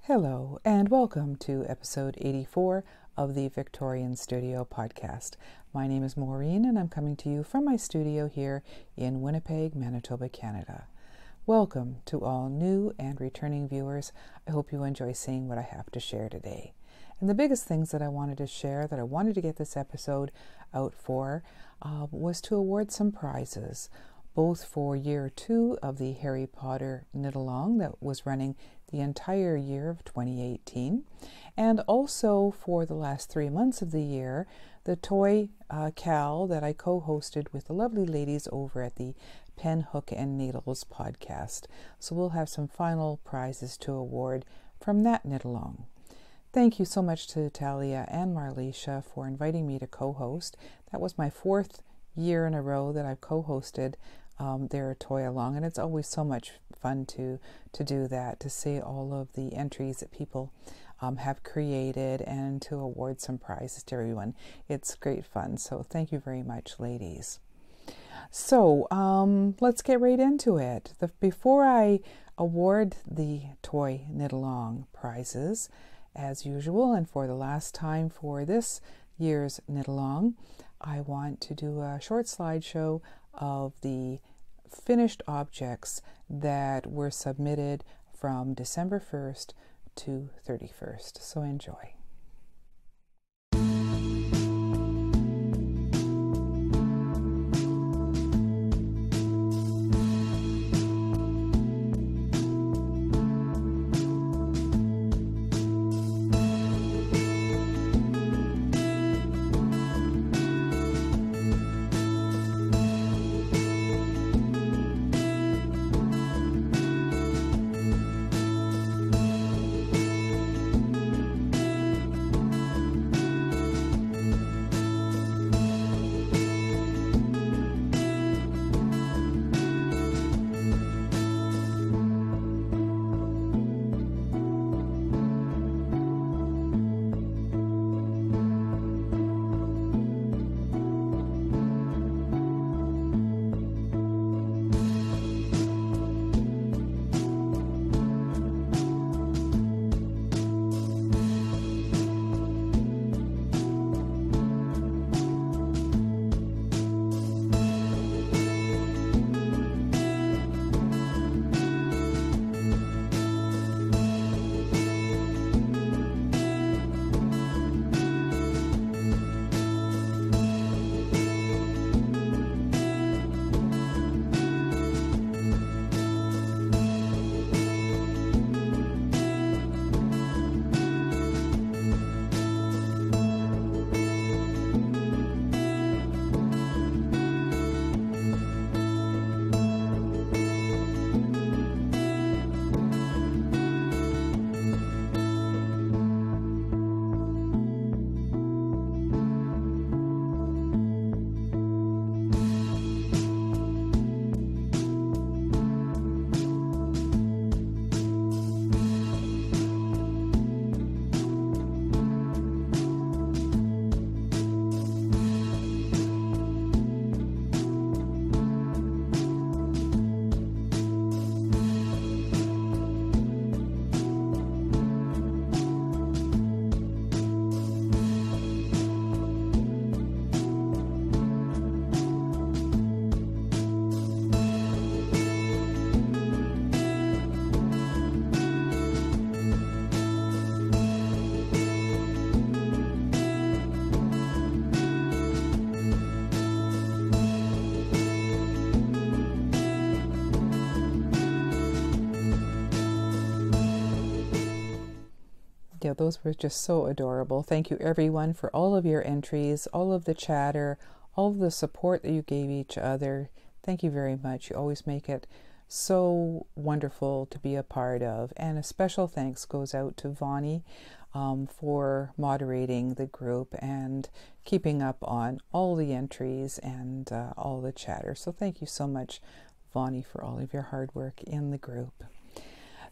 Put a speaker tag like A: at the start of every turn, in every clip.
A: Hello, and welcome to episode 84 of the Victorian Studio podcast. My name is Maureen, and I'm coming to you from my studio here in Winnipeg, Manitoba, Canada. Welcome to all new and returning viewers. I hope you enjoy seeing what I have to share today. And the biggest things that I wanted to share, that I wanted to get this episode out for, was to award some prizes, both for year 2 of the Harry Potter knit-along that was running the entire year of 2018, and also for the last 3 months of the year, the toy cal that I co-hosted with the lovely ladies over at the Pen, Hook and Needles podcast. So we'll have some final prizes to award from that knit-along. Thank you so much to Talia and Marlisha for inviting me to co-host. That was my 4th year in a row that I've co-hosted their toy along, and it's always so much fun to do that, to see all of the entries that people have created and to award some prizes to everyone. It's great fun, so thank you very much, ladies. So let's get right into it. Before I award the toy knit-along prizes, as usual, and for the last time for this year's knit-along, I want to do a short slideshow of the finished objects that were submitted from December 1st to 31st. So enjoy. Yeah, those were just so adorable. Thank you everyone for all of your entries, all of the chatter, all of the support that you gave each other. Thank you very much. You always make it so wonderful to be a part of. And a special thanks goes out to Vonnie for moderating the group and keeping up on all the entries and all the chatter. So thank you so much, Vonnie, for all of your hard work in the group.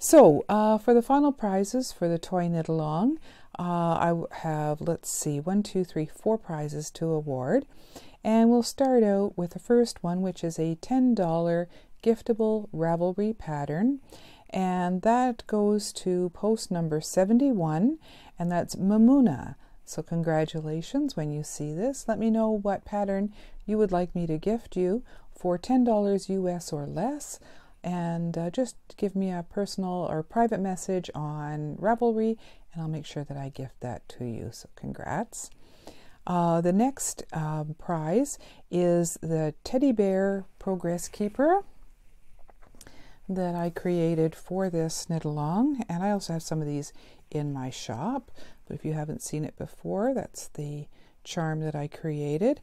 A: So for the final prizes for the toy knit-along, I have, let's see, 4 prizes to award. And we'll start out with the first one, which is a $10 giftable Ravelry pattern. And that goes to post number 71, and that's Mamuna. So congratulations when you see this. Let me know what pattern you would like me to gift you for $10 US or less. And just give me a personal or private message on Ravelry, and I'll make sure that I gift that to you. So congrats. The next prize is the Teddy Bear Progress Keeper that I created for this knit along, and I also have some of these in my shop, but if you haven't seen it before, that's the charm that I created.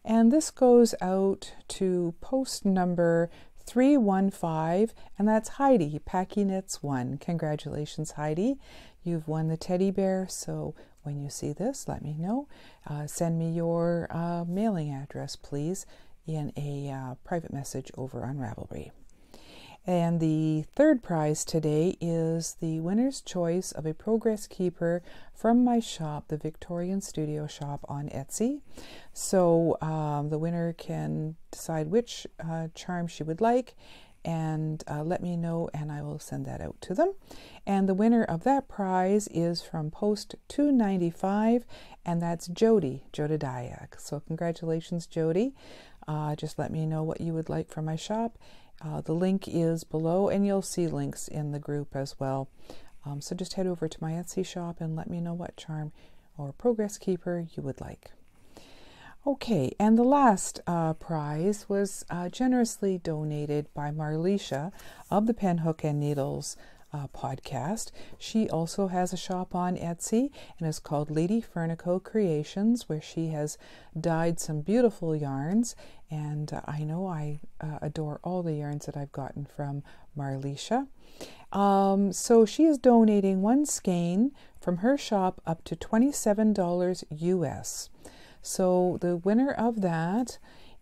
A: And this goes out to post number 315, and that's Heidi, Packy Knits 1. Congratulations, Heidi. You've won the teddy bear, so when you see this, let me know. Send me your mailing address, please, in a private message over on Ravelry. And the third prize today is the winner's choice of a Progress Keeper from my shop, the Victorian Studio Shop on Etsy. So the winner can decide which charm she would like and let me know, and I will send that out to them. And the winner of that prize is from post 295, and that's Jody Dyaworks. So congratulations, Jody. Just let me know what you would like from my shop. The link is below, and you'll see links in the group as well. So just head over to my Etsy shop and let me know what charm or Progress Keeper you would like. Okay, and the last prize was generously donated by Marlisha of the Pen, Hook and Needles podcast. She also has a shop on Etsy, and it's called Lady Fernaco Creations, where she has dyed some beautiful yarns, and I know I adore all the yarns that I've gotten from Marlisha. So she is donating one skein from her shop up to $27 US. So the winner of that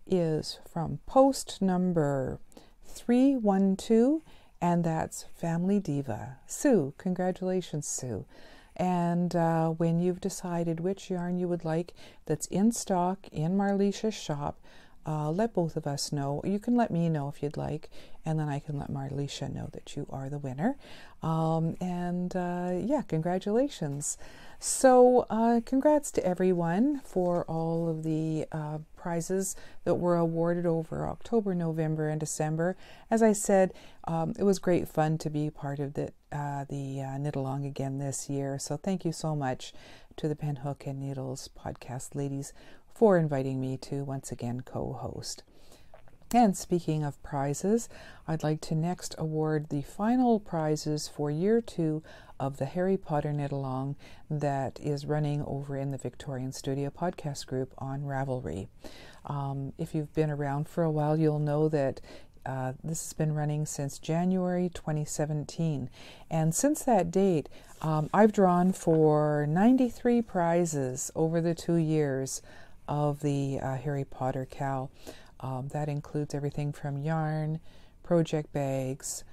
A: is from post number 312, and that's Family Diva, Sue. Congratulations, Sue. And when you've decided which yarn you would like that's in stock in Marlisha's shop, let both of us know. You can let me know if you'd like, and then I can let Marlisha know that you are the winner. Yeah, congratulations. So congrats to everyone for all of the prizes that were awarded over October, November, and December. As I said, it was great fun to be part of the knit along again this year. So thank you so much to the Pen, Hook and Needles podcast ladies for inviting me to once again co-host. And speaking of prizes, I'd like to next award the final prizes for year 2 of the Harry Potter knit along that is running over in the Victorian Studio podcast group on Ravelry. If you've been around for a while, you'll know that this has been running since January 2017. And since that date, I've drawn for 93 prizes over the 2 years of the Harry Potter Cal. That includes everything from yarn, project bags,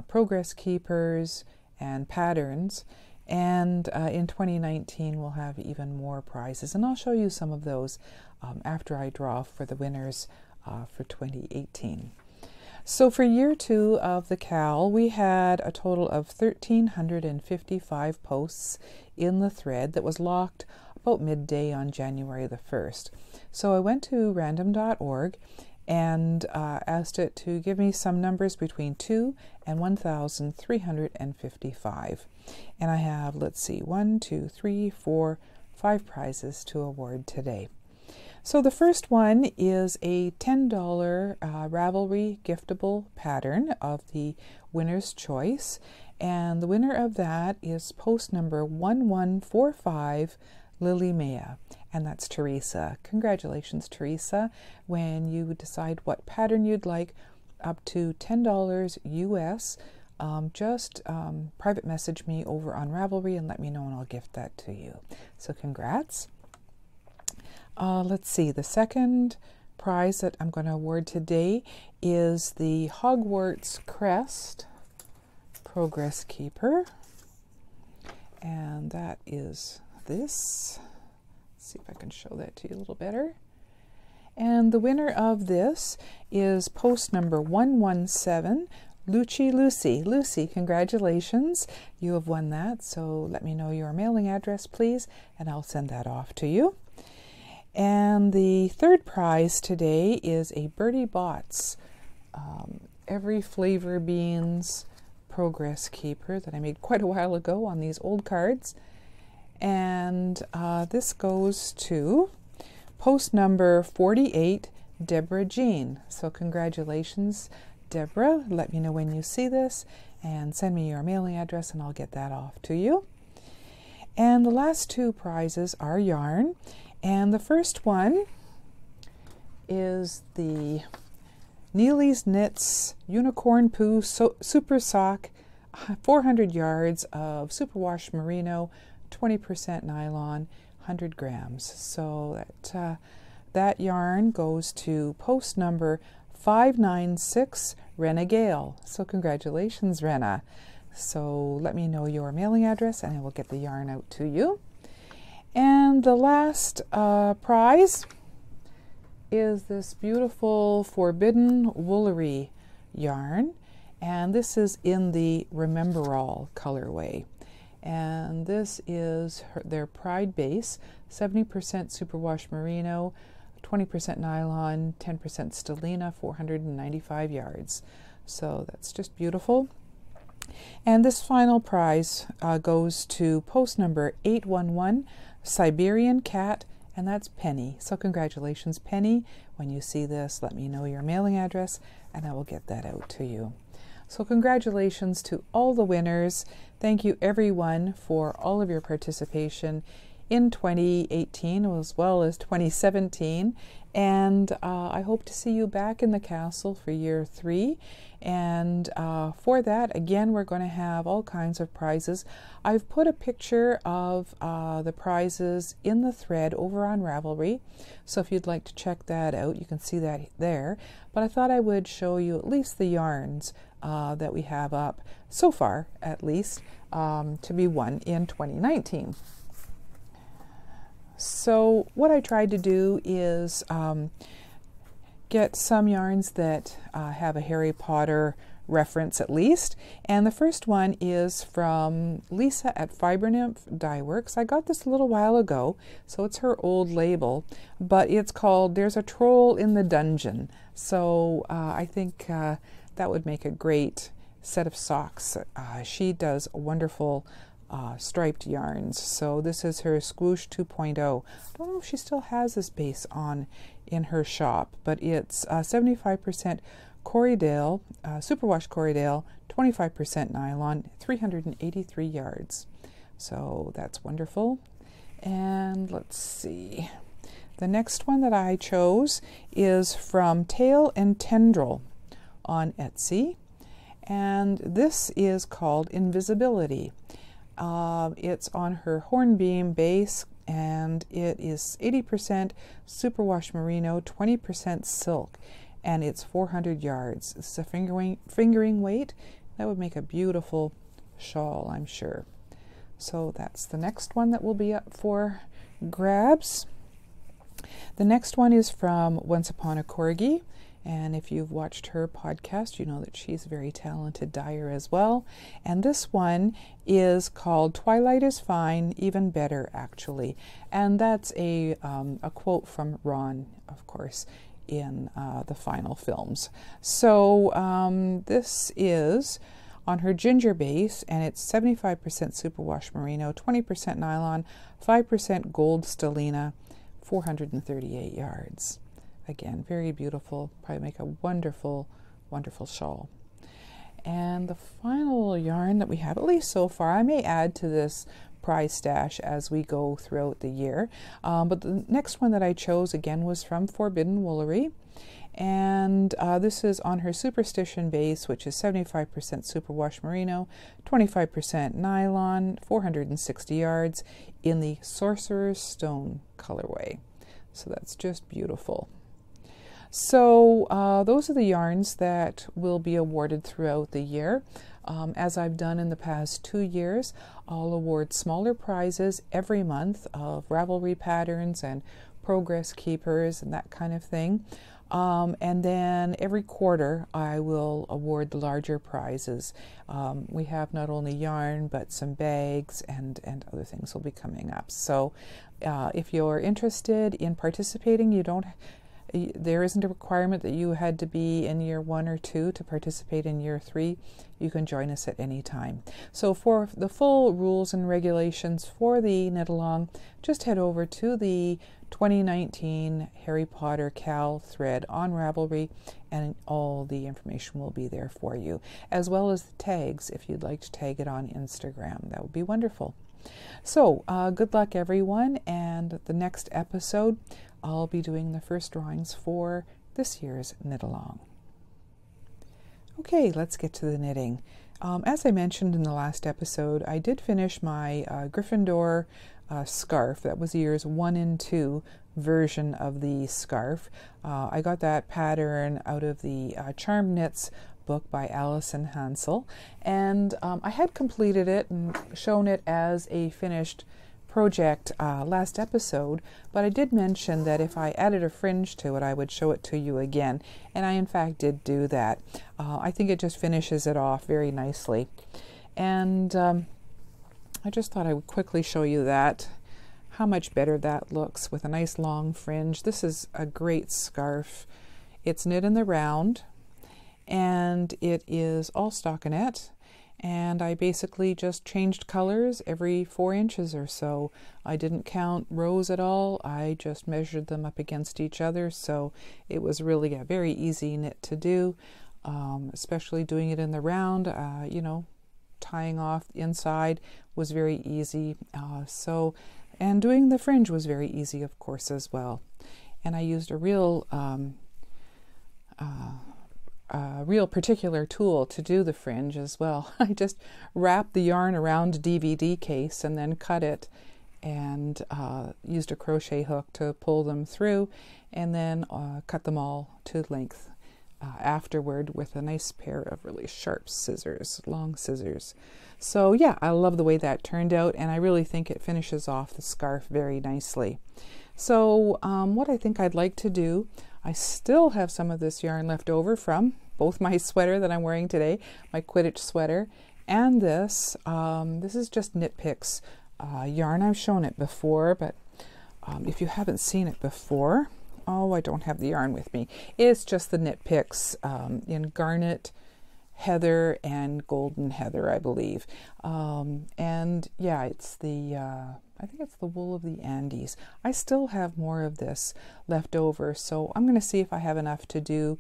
A: progress keepers, and patterns. And in 2019, we'll have even more prizes. And I'll show you some of those after I draw for the winners for 2018. So for year 2 of the Cal, we had a total of 1,355 posts in the thread that was locked about midday on January the 1st. So I went to random.org and asked it to give me some numbers between 2 and 1,355. And I have, let's see, 1, 2, 3, 4, 5 prizes to award today. So the first one is a $10 Ravelry giftable pattern of the winner's choice. And the winner of that is post number 1145, Lily Maya, and that's Teresa. Congratulations, Teresa. When you decide what pattern you'd like, up to $10 US, just private message me over on Ravelry and let me know, and I'll gift that to you. So congrats. Let's see, the second prize that I'm going to award today is the Hogwarts Crest Progress Keeper, and that is this. Let's see if I can show that to you a little better. And the winner of this is post number 117, Lucy. Lucy, congratulations. You have won that. So let me know your mailing address, please, and I'll send that off to you. And the third prize today is a Birdie Bots Every Flavor Beans Progress Keeper that I made quite a while ago on these old cards. And this goes to post number 48, Deborah Jean. So congratulations, Deborah. Let me know when you see this and send me your mailing address and I'll get that off to you. And the last two prizes are yarn. And the first one is the Neely's Knits Unicorn Poo Super Sock, 400 yards of superwash merino, 20% nylon, 100 grams. So that yarn goes to post number 596, Rena Gale. So congratulations, Rena. So let me know your mailing address and I will get the yarn out to you. And the last prize is this beautiful Forbidden Woolery yarn. And this is in the Remember All colorway. And this is their Pride base, 70% superwash merino, 20% nylon, 10% stellina, 495 yards. So that's just beautiful. And this final prize goes to post number 811, Siberian Cat, and that's Penny. So congratulations, Penny. When you see this, let me know your mailing address and I will get that out to you. So congratulations to all the winners. Thank you everyone for all of your participation in 2018 as well as 2017. And I hope to see you back in the castle for year 3. And for that, again, we're going to have all kinds of prizes. I've put a picture of the prizes in the thread over on Ravelry. So if you'd like to check that out, you can see that there. But I thought I would show you at least the yarns that we have up so far, at least, to be won in 2019. So what I tried to do is get some yarns that have a Harry Potter reference at least. And the first one is from Lisa at Fibernymph Dyeworks. I got this a little while ago, so it's her old label, but it's called There's a Troll in the Dungeon. So I think that would make a great set of socks. She does wonderful striped yarns. So this is her Squoosh 2.0. I don't know if she still has this base on in her shop, but it's 75% Corriedale, superwash Corriedale, 25% nylon, 383 yards. So that's wonderful. And let's see. The next one that I chose is from Tail and Tendril on Etsy. And this is called Invisibility. It's on her Hornbeam base, and it is 80% superwash merino, 20% silk, and it's 400 yards. This is a fingering weight. That would make a beautiful shawl, I'm sure. So that's the next one that will be up for grabs. The next one is from Once Upon a Corgi. And if you've watched her podcast, you know that she's a very talented dyer as well. And this one is called Twilight is Fine, Even Better, actually. And that's a quote from Ron, of course, in the final films. So this is on her ginger base, and it's 75% superwash merino, 20% nylon, 5% gold stellina, 438 yards. Again, very beautiful, probably make a wonderful, wonderful shawl. And the final yarn that we have, at least so far, I may add to this prize stash as we go throughout the year. But the next one that I chose, again, was from Forbidden Woolery. And this is on her Superstition base, which is 75% superwash merino, 25% nylon, 460 yards in the Sorcerer's Stone colorway. So that's just beautiful. So those are the yarns that will be awarded throughout the year. As I've done in the past 2 years, I'll award smaller prizes every month of Ravelry patterns and progress keepers and that kind of thing. And then every quarter I will award the larger prizes. We have not only yarn but some bags and other things will be coming up. So if you're interested in participating, there isn't a requirement that you had to be in year 1 or 2 to participate in year 3. You can join us at any time. So for the full rules and regulations for the knit-along, just head over to the 2019 Harry Potter Cal thread on Ravelry, and all the information will be there for you, as well as the tags if you'd like to tag it on Instagram. That would be wonderful. So good luck everyone, and the next episode I'll be doing the first drawings for this year's knit-along. Okay, let's get to the knitting. As I mentioned in the last episode, I did finish my Gryffindor scarf. That was years 1 and 2 version of the scarf. I got that pattern out of the Charm Knits book by Alison Hansel, and I had completed it and shown it as a finished project last episode, but I did mention that if I added a fringe to it I would show it to you again, and I in fact did do that. I think it just finishes it off very nicely, and I just thought I would quickly show you that, how much better that looks with a nice long fringe. This is a great scarf. It's knit in the round and it is all stockinette, and I basically just changed colors every 4 inches or so. I didn't count rows at all. I just measured them up against each other, so it was really a very easy knit to do, especially doing it in the round. You know, tying off the inside was very easy. And doing the fringe was very easy, of course, as well. And I used a real particular tool to do the fringe as well. I just wrapped the yarn around a DVD case and then cut it, and used a crochet hook to pull them through, and then cut them all to length afterward with a nice pair of really sharp scissors, long scissors. So yeah, I love the way that turned out, and I really think it finishes off the scarf very nicely. So what I think I'd like to do, I still have some of this yarn left over from both my sweater that I'm wearing today, my Quidditch sweater, and this. This is just Knit Picks yarn. I've shown it before, but if you haven't seen it before, oh, I don't have the yarn with me. It's just the Knit Picks in Garnet, Heather, and Golden Heather, I believe. And yeah, it's the I think it's the wool of the Andes. I still have more of this left over, so I'm going to see if I have enough to do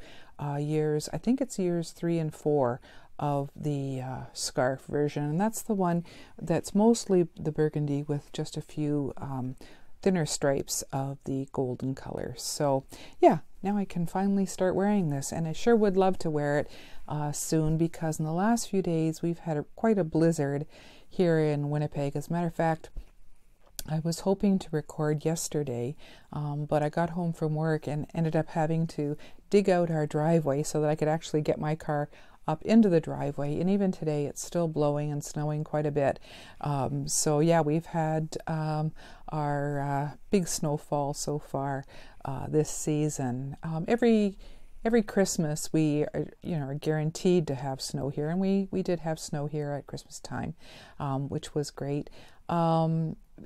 A: years, I think it's years 3 and 4 of the scarf version, and that's the one that's mostly the burgundy with just a few thinner stripes of the golden color. So yeah, now I can finally start wearing this, and I sure would love to wear it soon, because in the last few days we've had quite a blizzard here in Winnipeg. As a matter of fact, I was hoping to record yesterday, but I got home from work and ended up having to dig out our driveway so that I could actually get my car up into the driveway, and even today it's still blowing and snowing quite a bit. So yeah, we've had our big snowfall so far this season. Every Christmas we are guaranteed to have snow here, and we did have snow here at Christmas time, which was great.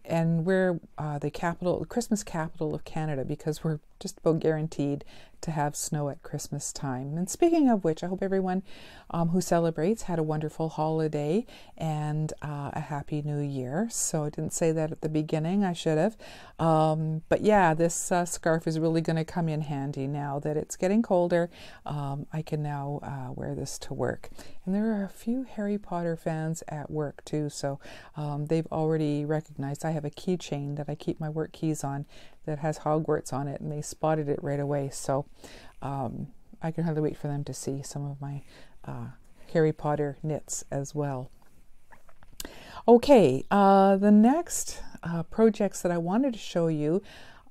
A: And we're the Christmas capital of Canada, because we're just about guaranteed to have snow at Christmas time. And speaking of which, I hope everyone who celebrates had a wonderful holiday and a happy new year. So I didn't say that at the beginning, I should have. But yeah, this scarf is really going to come in handy now that it's getting colder. I can now wear this to work. And there are a few Harry Potter fans at work too, so they've already recognized I have a keychain that I keep my work keys on that has Hogwarts on it, and they spotted it right away. So I can hardly wait for them to see some of my Harry Potter knits as well. Okay, the next projects that I wanted to show you,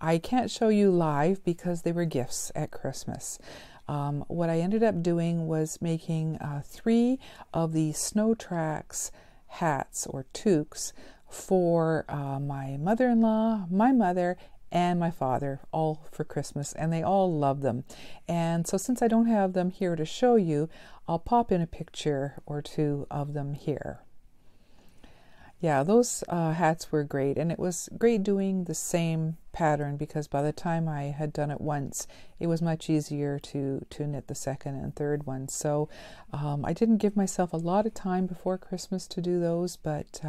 A: I can't show you live because they were gifts at Christmas. What I ended up doing was making 3 of the Snow Tracks hats or toques for my mother-in-law, my mother, and my father, all for Christmas, and they all love them. And so since I don't have them here to show you, I'll pop in a picture or two of them here. Yeah, those hats were great, and it was great doing the same pattern because by the time I had done it once, it was much easier to knit the second and third one. So I didn't give myself a lot of time before Christmas to do those, but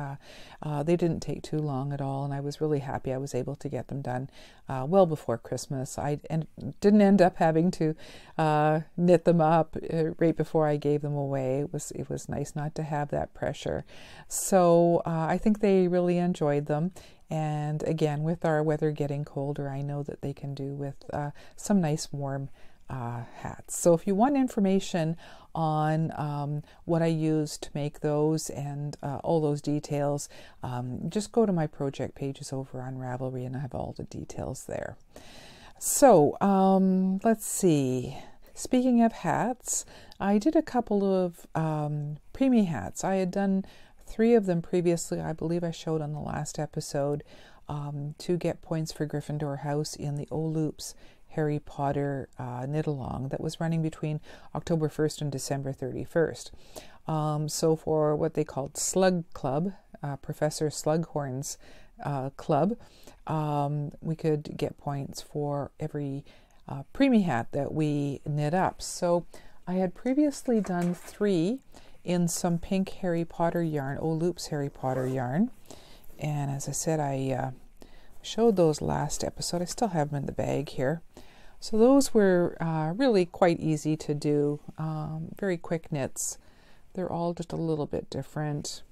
A: they didn't take too long at all, and I was really happy I was able to get them done well before Christmas. I didn't end up having to knit them up right before I gave them away. It was nice not to have that pressure. So I think they really enjoyed them. And again, with our weather getting colder, I know that they can do with some nice warm hats. So if you want information on what I used to make those and all those details, just go to my project pages over on Ravelry and I have all the details there. So let's see. Speaking of hats, I did a couple of preemie hats. I had done 3 of them previously. I believe I showed on the last episode to get points for Gryffindor House in the Oldbury Harry Potter knit-along that was running between October 1st and December 31st. So for what they called Slug Club, Professor Slughorn's club, we could get points for every preemie hat that we knit up. So I had previously done 3 in some pink Harry Potter yarn, Oldbury Harry Potter yarn. And as I said, I showed those last episode. I still have them in the bag here. So those were really quite easy to do, very quick knits. They're all just a little bit different.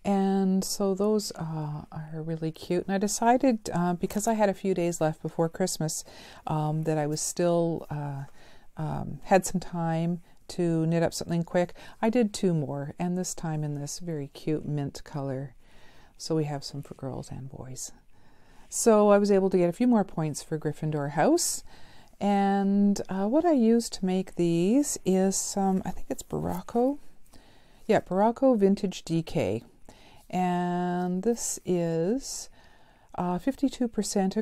A: And so those are really cute. And I decided, because I had a few days left before Christmas, that I was still had some time to knit up something quick. I did 2 more, and this time in this very cute mint color. So we have some for girls and boys. So I was able to get a few more points for Gryffindor House. And what I used to make these is some, I think it's Fernaco. Yeah, Fernaco Vintage DK. And this is 52%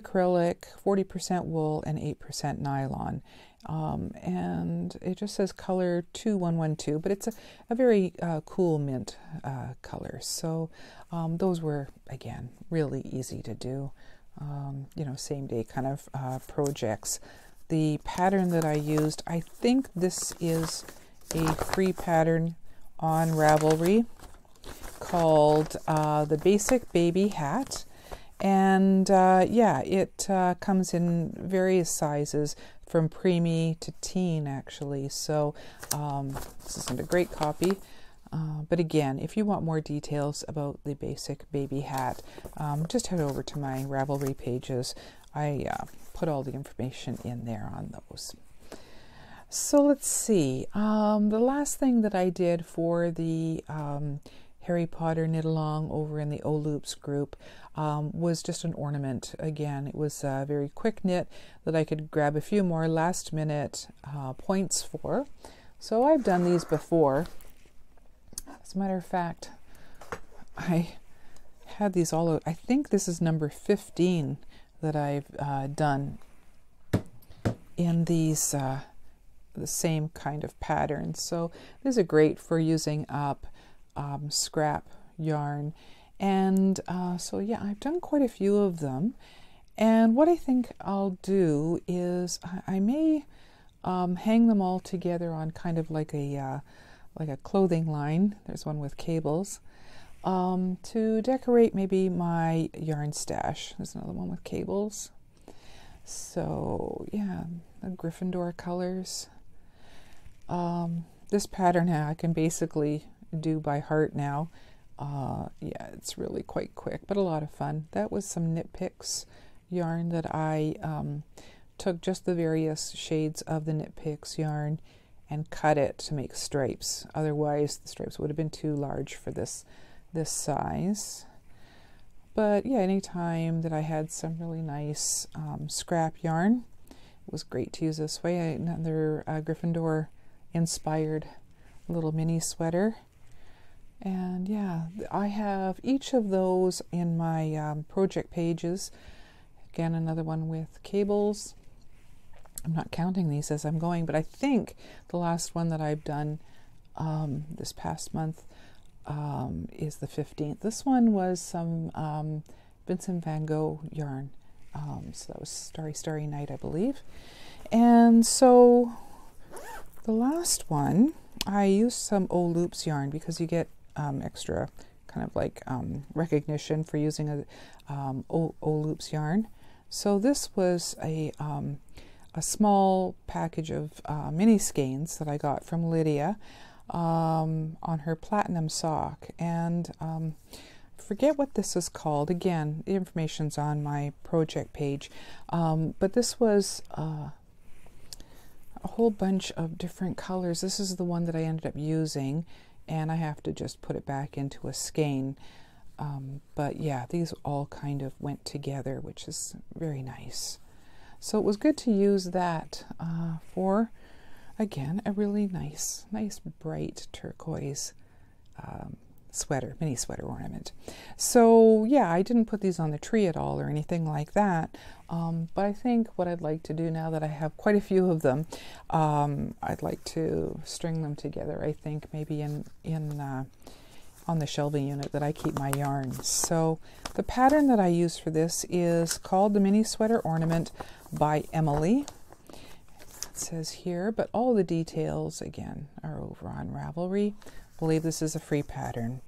A: acrylic, 40% wool, and 8% nylon. And it just says color 2112, but it's a very cool mint color. So those were, again, really easy to do, you know, same day kind of projects. The pattern that I used, I think this is a free pattern on Ravelry called the Basic Baby Hat. And yeah, it comes in various sizes from preemie to teen, actually. So this isn't a great copy. But again, if you want more details about the Basic Baby Hat, just head over to my Ravelry pages. I put all the information in there on those. So let's see. The last thing that I did for the Harry Potter knit-along over in the Oldbury group was just an ornament. Again, it was a very quick knit that I could grab a few more last-minute points for. So I've done these before. As a matter of fact, I had these all out. I think this is number 15 that I've done in these the same kind of pattern. So these are great for using up scrap yarn. And so yeah, I've done quite a few of them. And what I think I'll do is I may hang them all together on kind of like a clothing line. There's one with cables. To decorate maybe my yarn stash. There's another one with cables. So yeah, the Gryffindor colors. This pattern I can basically do by heart now. Yeah, it's really quite quick, but a lot of fun. That was some Knit Picks yarn that I took just the various shades of the Knit Picks yarn and cut it to make stripes. Otherwise, the stripes would have been too large for this size. But yeah, anytime that I had some really nice scrap yarn, it was great to use this way. Another Gryffindor inspired little mini sweater. And yeah, I have each of those in my project pages. Again, another one with cables. I'm not counting these as I'm going, but I think the last one that I've done this past month is the 15th. This one was some Vincent van Gogh yarn. So that was Starry Starry Night, I believe. And so the last one, I used some O-Loops yarn because you get extra kind of like recognition for using a O-Loops yarn. So this was a small package of mini skeins that I got from Lydia on her platinum sock, and forget what this is called. Again, the information's on my project page, but this was a whole bunch of different colors. This is the one that I ended up using, and I have to just put it back into a skein. But yeah, these all kind of went together, which is very nice. So it was good to use that for, again, a really nice bright turquoise sweater, mini sweater ornament. So yeah, I didn't put these on the tree at all or anything like that. But I think what I'd like to do now that I have quite a few of them, I'd like to string them together. I think maybe on the shelving unit that I keep my yarn. So the pattern that I use for this is called the Mini Sweater Ornament by Emily. It says here, but all the details again are over on Ravelry. I believe this is a free pattern.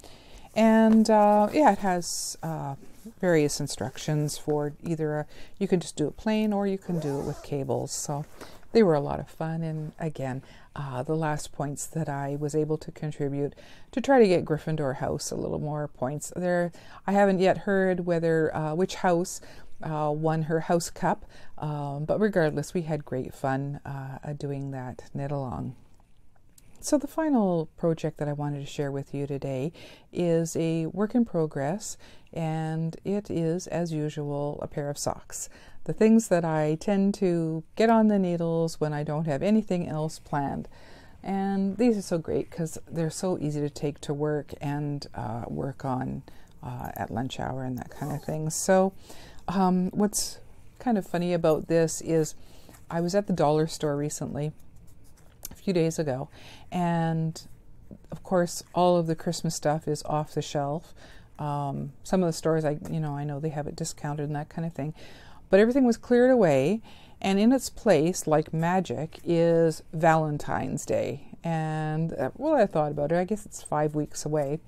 A: And yeah, it has various instructions for either you can just do it plain or you can do it with cables. So they were a lot of fun. And again, the last points that I was able to contribute to try to get Gryffindor House a little more points. There, I haven't yet heard whether which house won her house cup, but regardless, we had great fun doing that knit-along. So the final project that I wanted to share with you today is a work in progress, and it is, as usual, a pair of socks. The things that I tend to get on the needles when I don't have anything else planned. And these are so great because they're so easy to take to work and work on at lunch hour and that kind of thing. So what's kind of funny about this is I was at the dollar store recently, a few days ago, and of course all of the Christmas stuff is off the shelf. Some of the stores I know they have it discounted and that kind of thing, but everything was cleared away, and in its place, like magic, is Valentine's Day. And well, I thought about it, I guess it's 5 weeks away,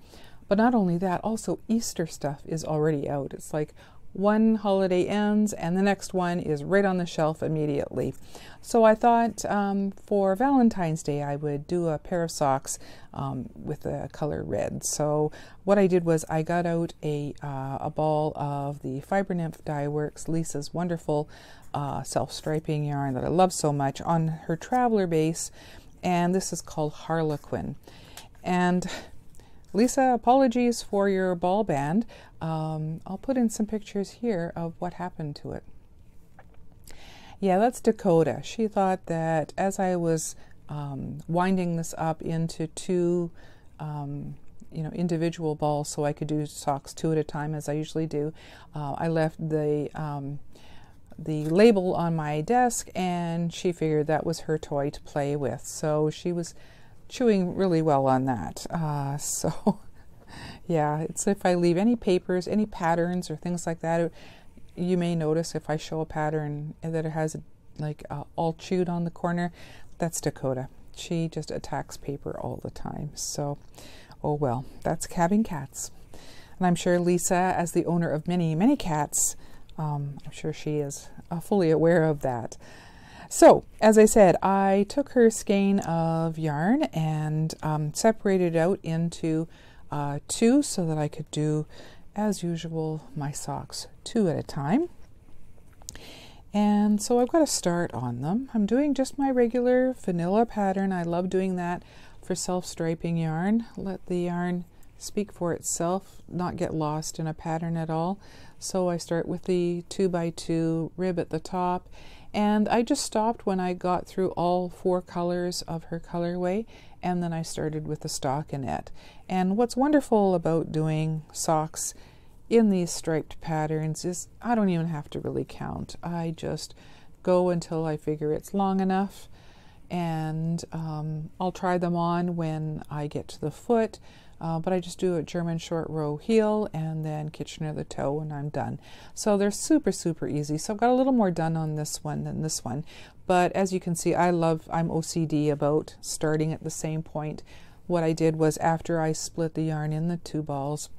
A: but not only that, also Easter stuff is already out. It's like one holiday ends and the next one is right on the shelf immediately. So I thought for Valentine's Day I would do a pair of socks with the color red. So what I did was I got out a ball of the Fibernymph Dyeworks, Lisa's wonderful self-striping yarn that I love so much, on her traveler base, and this is called Harlequin. And Lisa, apologies for your ball band. I'll put in some pictures here of what happened to it. Yeah, that's Dakota. She thought that as I was winding this up into two individual balls so I could do socks two at a time as I usually do, I left the label on my desk, and she figured that was her toy to play with. So she was chewing really well on that. So yeah, it's if I leave any papers, any patterns or things like that, you may notice if I show a pattern that it has all chewed on the corner, that's Dakota. She just attacks paper all the time. So, oh well, that's having cats. And I'm sure Lisa, as the owner of many, many cats, I'm sure she is fully aware of that. So, as I said, I took her skein of yarn and separated it out into two so that I could do, as usual, my socks two at a time. And so I've got to start on them. I'm doing just my regular vanilla pattern. I love doing that for self-striping yarn. Let the yarn speak for itself, not get lost in a pattern at all. So I start with the 2x2 rib at the top, And I just stopped when I got through all 4 colors of her colorway, and then I started with the stockinette. And what's wonderful about doing socks in these striped patterns is I don't even have to really count. I just go until I figure it's long enough, and I'll try them on when I get to the foot, but I just do a German short row heel and then Kitchener the toe and I'm done. So they're super, super easy. So I've got a little more done on this one than this one, but as you can see, I'm OCD about starting at the same point. What I did was, after I split the yarn in the 2 balls,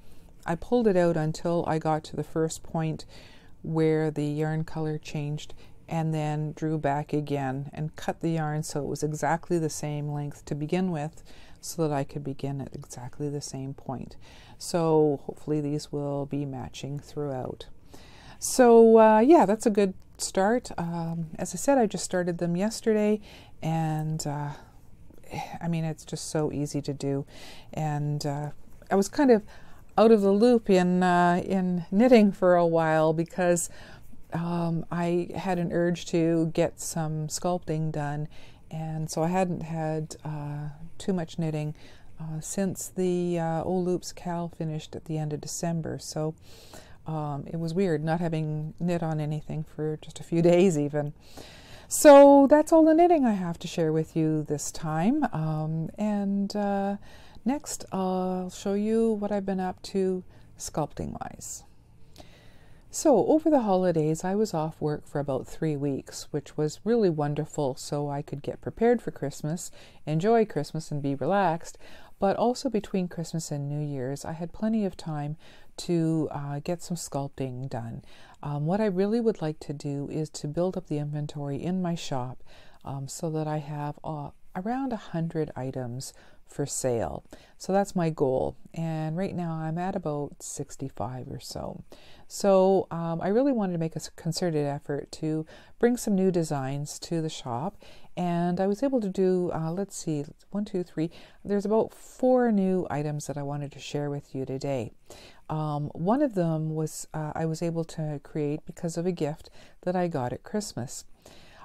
A: I pulled it out until I got to the first point where the yarn color changed, and then drew back again and cut the yarn so it was exactly the same length to begin with, so that I could begin at exactly the same point. So hopefully these will be matching throughout. So yeah, that's a good start. As I said, I just started them yesterday, and I mean, it's just so easy to do. And I was kind of out of the loop in knitting for a while, because I had an urge to get some sculpting done, and so I hadn't had too much knitting since the Old Loops Cal finished at the end of December. So it was weird not having knit on anything for just a few days even. So that's all the knitting I have to share with you this time. Next I'll show you what I've been up to sculpting wise. So over the holidays, I was off work for about 3 weeks, which was really wonderful, so I could get prepared for Christmas, enjoy Christmas and be relaxed. But also between Christmas and New Year's, I had plenty of time to get some sculpting done. What I really would like to do is to build up the inventory in my shop so that I have around 100 items for sale. So that's my goal, and right now I'm at about 65 or so. So I really wanted to make a concerted effort to bring some new designs to the shop, and I was able to do, let's see, 1, 2, 3, there's about 4 new items that I wanted to share with you today. One of them was I was able to create because of a gift that I got at Christmas.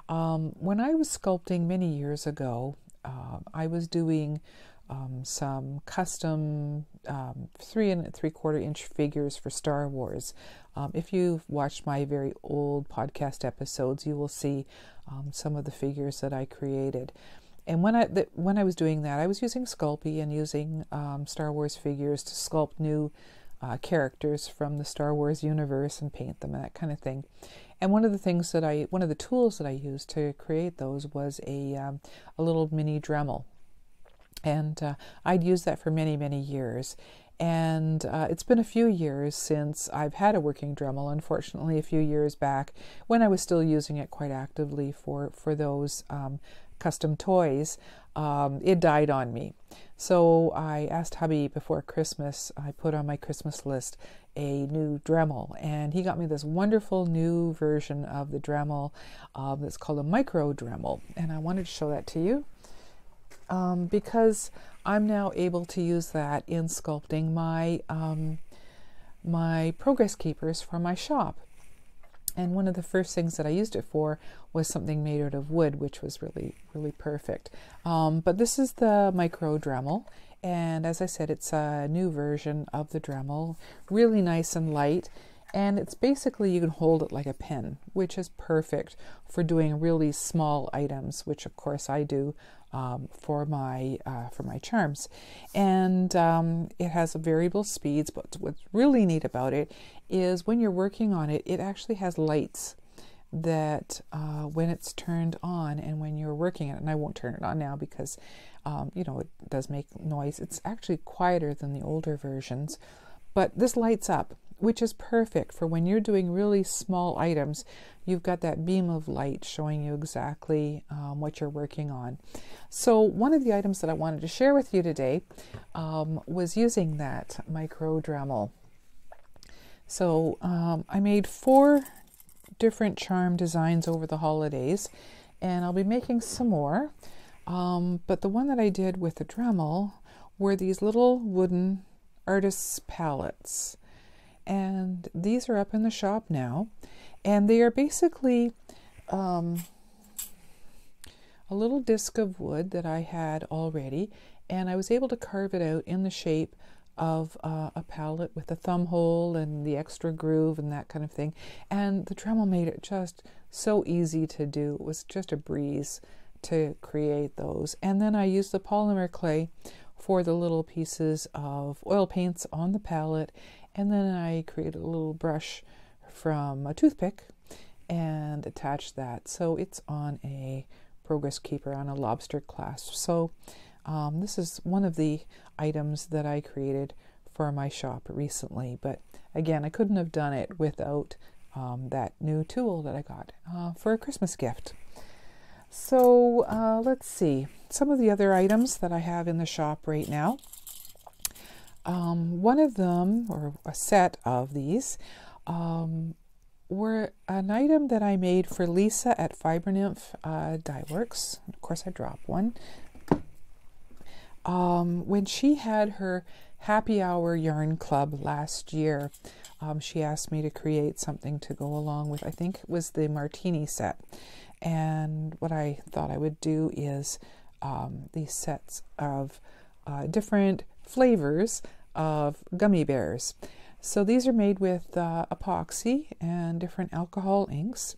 A: When I was sculpting many years ago, I was doing some custom 3 3/4 inch figures for Star Wars. If you've watched my very old podcast episodes, you will see some of the figures that I created. And when I was doing that, I was using Sculpey and using Star Wars figures to sculpt new characters from the Star Wars universe and paint them and that kind of thing. And one of the tools that I used to create those was a little mini Dremel. And I'd used that for many, many years. And it's been a few years since I've had a working Dremel. Unfortunately, a few years back, when I was still using it quite actively for those custom toys, it died on me. So I asked hubby before Christmas, I put on my Christmas list a new Dremel, and he got me this wonderful new version of the Dremel that's called a micro Dremel, and I wanted to show that to you. Because I'm now able to use that in sculpting my progress keepers for my shop. And one of the first things that I used it for was something made out of wood, which was really, really perfect. But this is the micro Dremel, and as I said, it's a new version of the Dremel, really nice and light. And it's basically, you can hold it like a pen, which is perfect for doing really small items, which of course I do for my charms. And it has variable speeds, but what's really neat about it is when you're working on it, it actually has lights that when it's turned on and when you're working it, and I won't turn it on now because you know, it does make noise. It's actually quieter than the older versions, but this lights up, which is perfect for when you're doing really small items. You've got that beam of light showing you exactly what you're working on. So one of the items that I wanted to share with you today was using that micro Dremel. So I made 4 different charm designs over the holidays, and I'll be making some more. But the one that I did with the Dremel were these little wooden artist's palettes. And these are up in the shop now, and they are basically a little disc of wood that I had already, and I was able to carve it out in the shape of a palette with a thumb hole and the extra groove and that kind of thing. And the Dremel made it just so easy to do. It was just a breeze to create those. And then I used the polymer clay for the little pieces of oil paints on the palette, and then I created a little brush from a toothpick and attached that. So it's on a progress keeper on a lobster clasp. So this is one of the items that I created for my shop recently, but again, I couldn't have done it without that new tool that I got for a Christmas gift. So let's see some of the other items that I have in the shop right now. One of them, or a set of these, were an item that I made for Lisa at Fibernymph Dyeworks. Of course, I dropped one. When she had her happy hour yarn club last year, she asked me to create something to go along with, I think it was the martini set. And what I thought I would do is these sets of different flavors of gummy bears. So these are made with epoxy and different alcohol inks.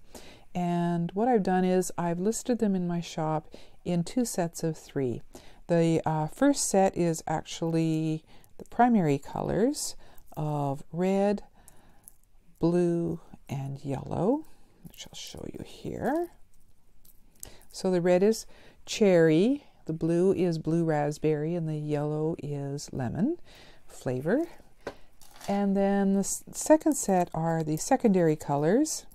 A: And what I've done is I've listed them in my shop in 2 sets of 3. The first set is actually the primary colors of red, blue, and yellow, which I'll show you here. So the red is cherry, the blue is blue raspberry, and the yellow is lemon flavor. And then the second set are the secondary colors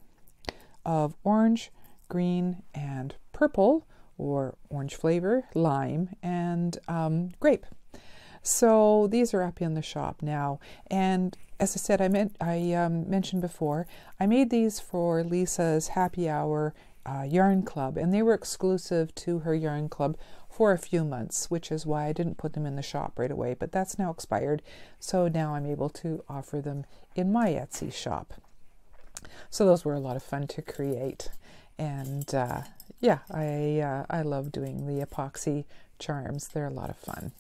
A: of orange, green, and purple, or orange flavor, lime, and grape. So these are up in the shop now. And as I said, I mentioned before, I made these for Lisa's happy hour yarn club, and they were exclusive to her yarn club for a few months, which is why I didn't put them in the shop right away, but that's now expired. So now I'm able to offer them in my Etsy shop. So those were a lot of fun to create. And yeah, I love doing the epoxy charms. They're a lot of fun.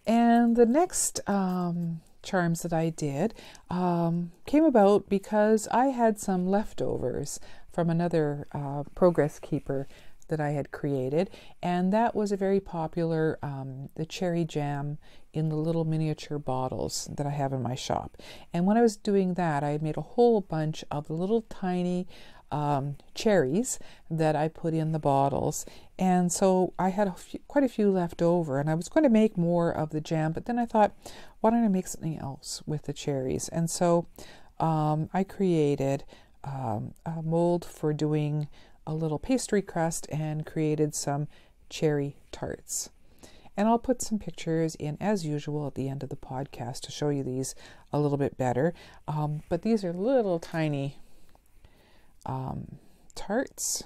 A: And the next charms that I did came about because I had some leftovers from another progress keeper that I had created, and that was a very popular the cherry jam in the little miniature bottles that I have in my shop. And when I was doing that, I made a whole bunch of the little tiny cherries that I put in the bottles, and so I had quite a few left over, and I was going to make more of the jam, but then I thought, why don't I make something else with the cherries? And so I created a mold for doing a little pastry crust and created some cherry tarts. And I'll put some pictures in as usual at the end of the podcast to show you these a little bit better. But these are little tiny tarts,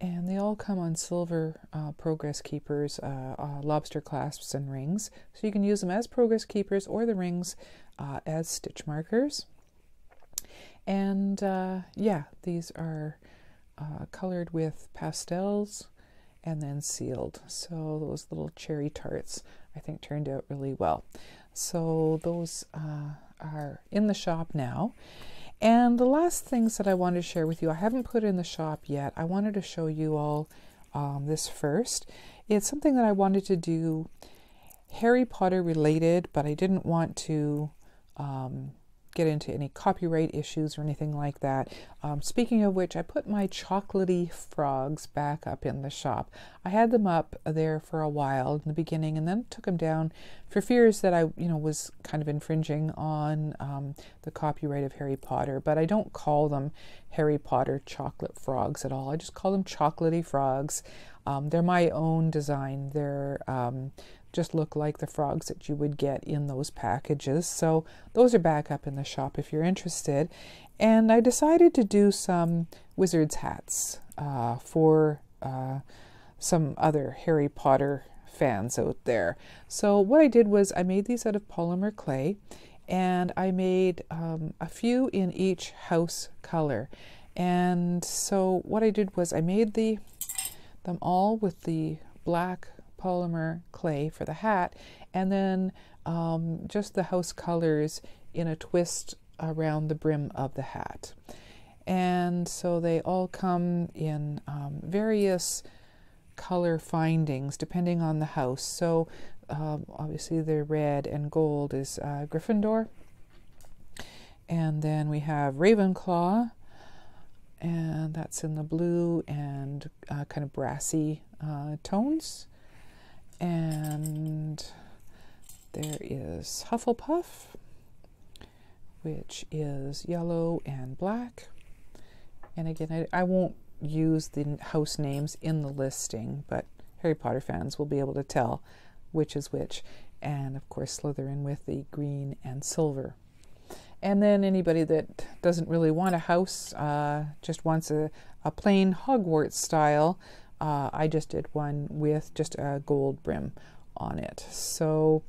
A: and they all come on silver progress keepers, lobster clasps and rings. So you can use them as progress keepers or the rings as stitch markers. And yeah, these are colored with pastels and then sealed. So those little cherry tarts, I think, turned out really well. So those are in the shop now. And the last things that I wanted to share with you, I haven't put in the shop yet. I wanted to show you all this first. It's something that I wanted to do Harry Potter related, but I didn't want to get into any copyright issues or anything like that. Speaking of which, I put my chocolatey frogs back up in the shop. I had them up there for a while in the beginning, and then took them down for fears that I, was kind of infringing on the copyright of Harry Potter. But I don't call them Harry Potter chocolate frogs at all. I just call them chocolatey frogs. They're my own design. They're just look like the frogs that you would get in those packages. So those are back up in the shop if you're interested. And I decided to do some wizard's hats for some other Harry Potter fans out there. So what I did was I made these out of polymer clay, and I made a few in each house color. And so what I did was I made them all with the black polymer clay for the hat, and then just the house colors in a twist around the brim of the hat. And so they all come in various color findings depending on the house. So obviously the red and gold is Gryffindor, and then we have Ravenclaw, and that's in the blue and kind of brassy tones. And there is Hufflepuff, which is yellow and black. And again, I won't use the house names in the listing, but Harry Potter fans will be able to tell which is which. And of course, Slytherin with the green and silver. And then anybody that doesn't really want a house, just wants a plain Hogwarts style, I just did one with just a gold brim on it. So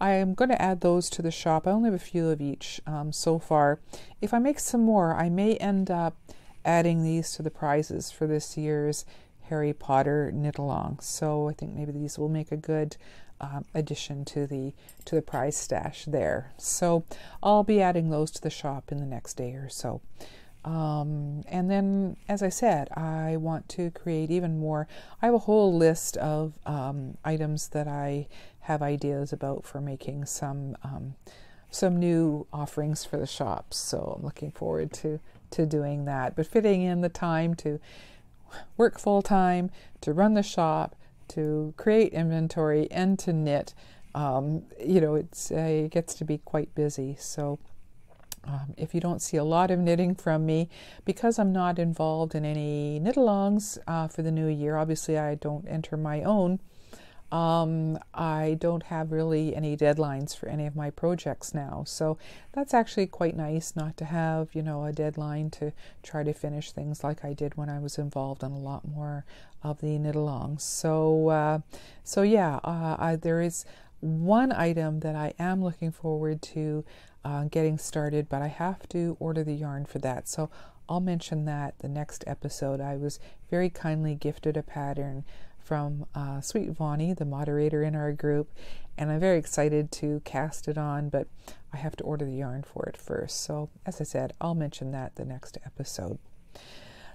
A: I'm going to add those to the shop. I only have a few of each so far. If I make some more, I may end up adding these to the prizes for this year's Harry Potter knit-along. So I think maybe these will make a good addition to the prize stash there. So I'll be adding those to the shop in the next day or so. And then, as I said, I want to create even more. I have a whole list of items that I have ideas about for making some new offerings for the shop. So I'm looking forward to doing that, but fitting in the time to work full-time, to run the shop, to create inventory, and to knit, it gets to be quite busy. So if you don't see a lot of knitting from me, because I'm not involved in any knit-alongs for the new year, obviously I don't enter my own, I don't have really any deadlines for any of my projects now. So that's actually quite nice not to have, a deadline to try to finish things like I did when I was involved in a lot more of the knit-alongs. So there is one item that I am looking forward to getting started, but I have to order the yarn for that. So I'll mention that the next episode. I was very kindly gifted a pattern from Sweet Vonnie, the moderator in our group, and I'm very excited to cast it on, but I have to order the yarn for it first. So as I said, I'll mention that the next episode.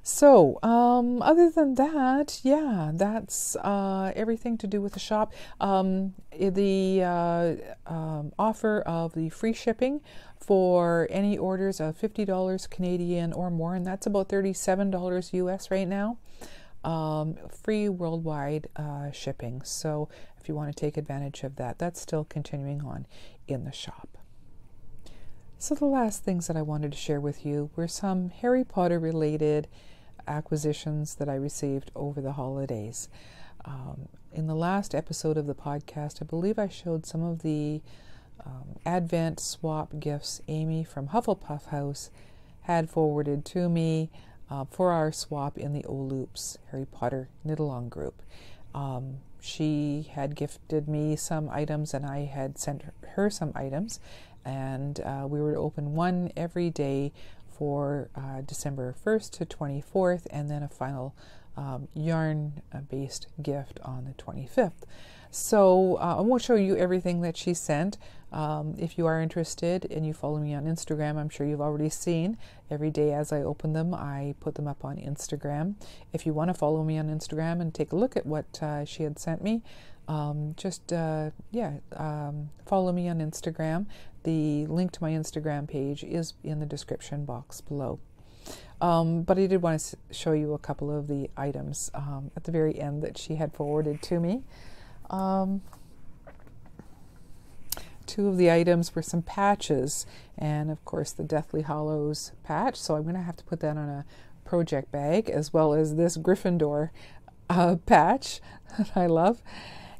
A: So other than that, yeah, that's everything to do with the shop. The offer of the free shipping for any orders of $50 Canadian or more, and that's about $37 US right now. Free worldwide shipping. So if you want to take advantage of that, that's still continuing on in the shop. So the last things that I wanted to share with you were some Harry Potter related acquisitions that I received over the holidays. In the last episode of the podcast, I believe I showed some of the Advent swap gifts Amy from Hufflepuff House had forwarded to me for our swap in the Oldbury Harry Potter knit-along group. She had gifted me some items and I had sent her some items, and we were to open one every day for December 1st to 24th, and then a final yarn-based gift on the 25th. So I won't show you everything that she sent. If you are interested and you follow me on Instagram, I'm sure you've already seen every day as I open them, I put them up on Instagram. If you want to follow me on Instagram and take a look at what she had sent me, follow me on Instagram. The link to my Instagram page is in the description box below. But I did want to show you a couple of the items at the very end that she had forwarded to me. Two of the items were some patches, and of course the Deathly Hallows patch, so I'm going to have to put that on a project bag, as well as this Gryffindor patch that I love.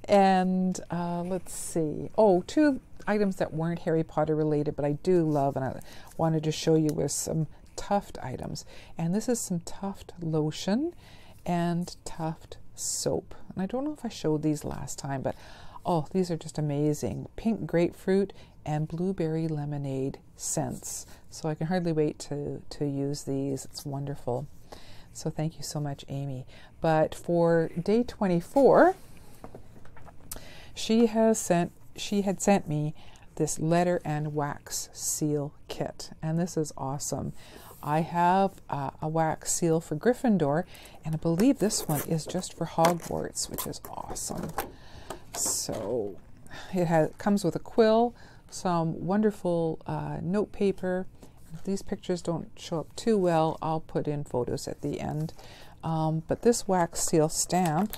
A: And let's see, two items that weren't Harry Potter related but I do love, and I wanted to show you with some Tuft items. And this is some Tuft lotion and Tuft soap, and I don't know if I showed these last time, but these are just amazing. Pink grapefruit and blueberry lemonade scents. So I can hardly wait to use these. It's wonderful. So thank you so much, Amy. But for day 24, she had sent me this letter and wax seal kit, and this is awesome. I have a wax seal for Gryffindor, and I believe this one is just for Hogwarts, which is awesome. So it comes with a quill, some wonderful note paper. If these pictures don't show up too well, I'll put in photos at the end. But this wax seal stamp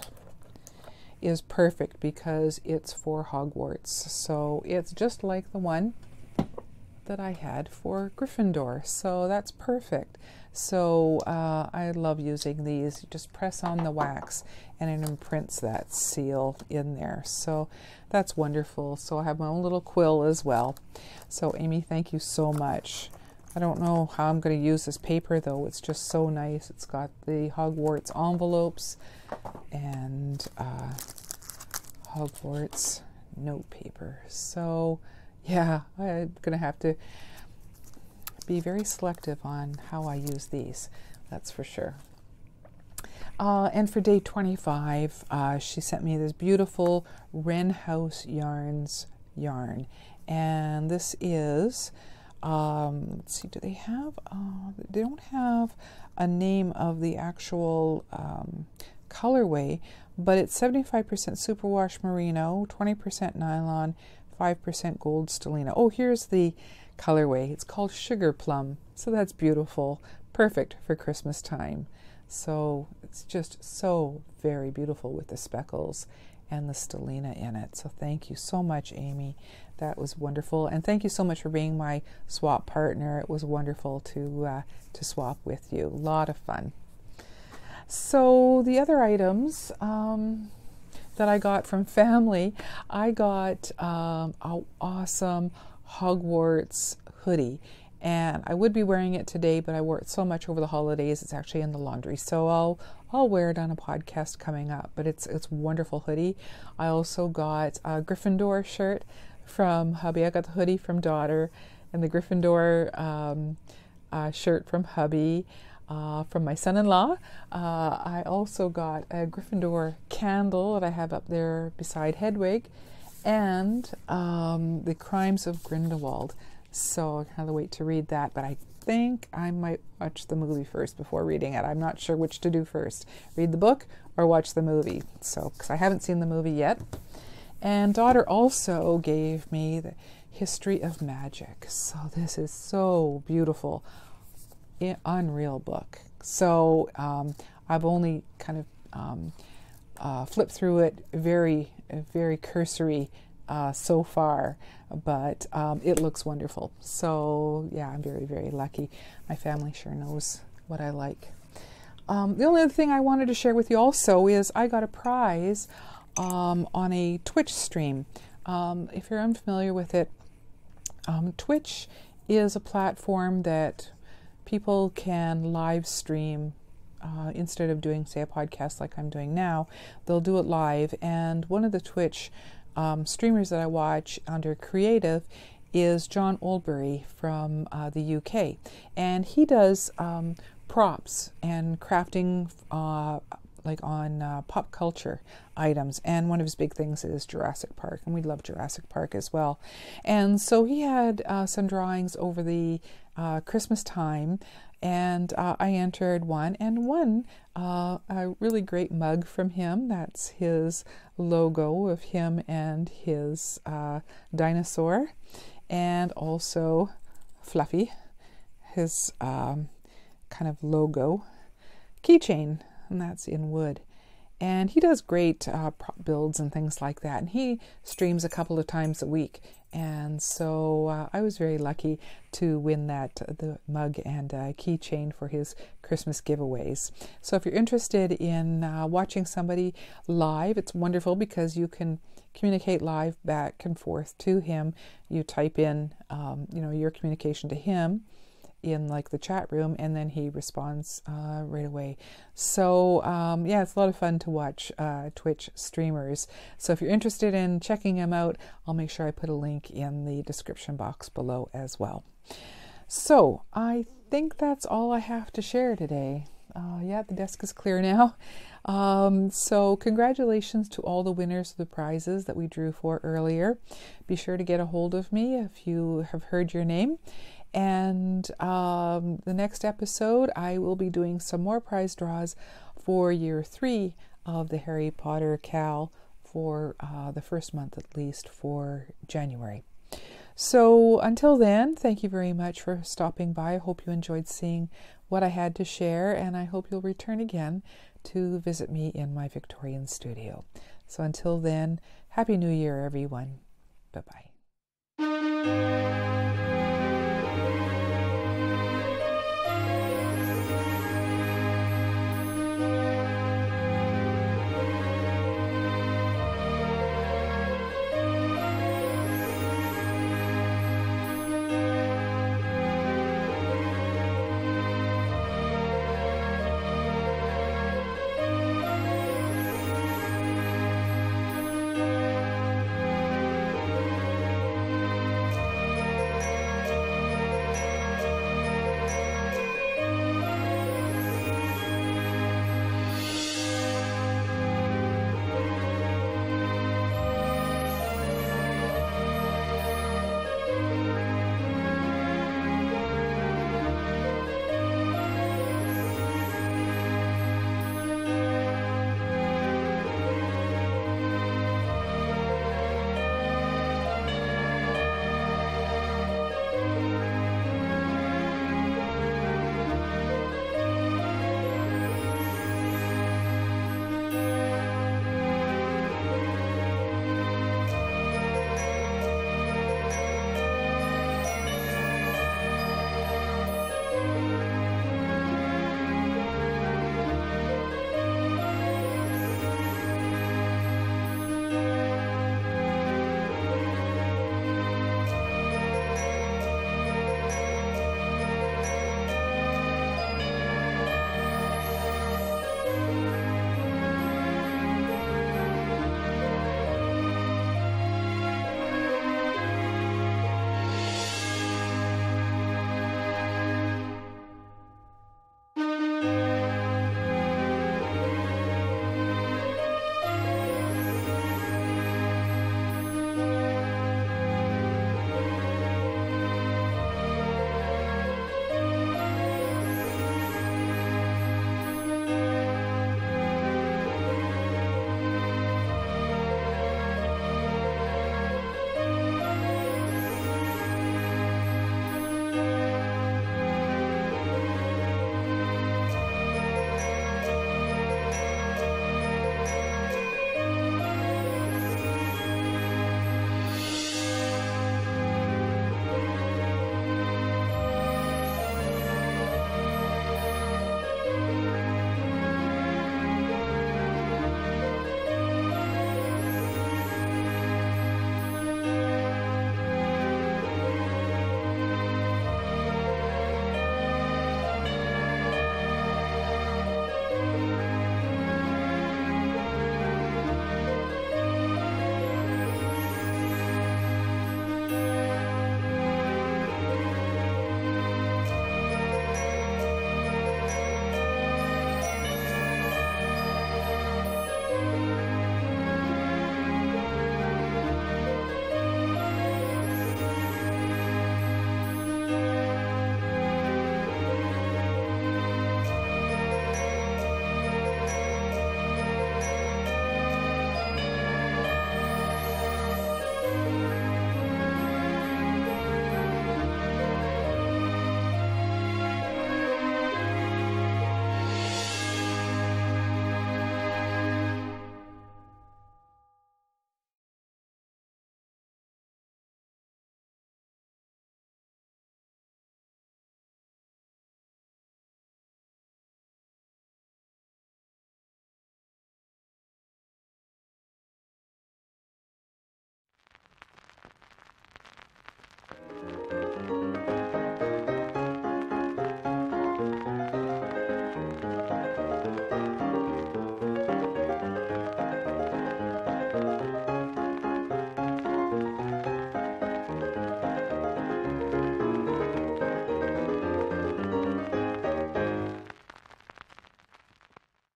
A: is perfect because it's for Hogwarts. So it's just like the one that I had for Gryffindor. So that's perfect. So I love using these. You just press on the wax and it imprints that seal in there. So that's wonderful. So I have my own little quill as well. So Amy, thank you so much. I don't know how I'm going to use this paper though. It's just so nice. It's got the Hogwarts envelopes and Hogwarts note paper. So yeah, I'm going to have to be very selective on how I use these. That's for sure. And for day 25, she sent me this beautiful Wren House Yarns yarn. And this is, let's see, do they have, they don't have a name of the actual colorway, but it's 75% superwash merino, 20% nylon, 5% gold stellina. Oh, here's the colorway. It's called Sugar Plum. So that's beautiful. Perfect for Christmas time. So it's just so very beautiful with the speckles and the stellina in it. So thank you so much, Amy. That was wonderful. And thank you so much for being my swap partner. It was wonderful to swap with you. A lot of fun. So the other items that I got from family, I got an awesome Hogwarts hoodie, and I would be wearing it today, but I wore it so much over the holidays it's actually in the laundry, so I'll wear it on a podcast coming up. But it's a wonderful hoodie. I also got a Gryffindor shirt from hubby. I got the hoodie from daughter and the Gryffindor shirt from hubby. From my son-in-law. I also got a Gryffindor candle that I have up there beside Hedwig, and The Crimes of Grindelwald. So I can't wait to read that, but I think I might watch the movie first before reading it. I'm not sure which to do first, read the book or watch the movie. So, because I haven't seen the movie yet. And daughter also gave me the History of Magic. So this is so beautiful. Unreal book. So I've only kind of flipped through it very cursory so far, but it looks wonderful. So yeah, I'm very lucky. My family sure knows what I like. The only other thing I wanted to share with you also is I got a prize on a Twitch stream. If you're unfamiliar with it, Twitch is a platform that people can live stream instead of doing, say, a podcast like I'm doing now. They'll do it live. And one of the Twitch streamers that I watch under creative is John Oldbury from the UK. And he does props and crafting like on pop culture items. And one of his big things is Jurassic Park. And we love Jurassic Park as well. And so he had some drawings over the Christmas time, and I entered one and won a really great mug from him. That's his logo of him and his dinosaur, and also Fluffy, his kind of logo keychain, and that's in wood. And he does great prop builds and things like that, and he streams a couple of times a week. And so I was very lucky to win the mug and keychain for his Christmas giveaways. So if you're interested in watching somebody live, it's wonderful because you can communicate live back and forth to him. You type in, your communication to him, in like the chat room, and then he responds right away. So yeah, it's a lot of fun to watch Twitch streamers. So if you're interested in checking him out, I'll make sure I put a link in the description box below as well. So I think that's all I have to share today. Yeah, the desk is clear now. So congratulations to all the winners of the prizes that we drew for earlier. Be sure to get a hold of me if you have heard your name. And the next episode, I will be doing some more prize draws for year 3 of the Harry Potter Cal for the first month at least for January. So until then, thank you very much for stopping by. I hope you enjoyed seeing what I had to share, and I hope you'll return again to visit me in my Victorian studio. So until then, Happy New Year, everyone. Bye-bye.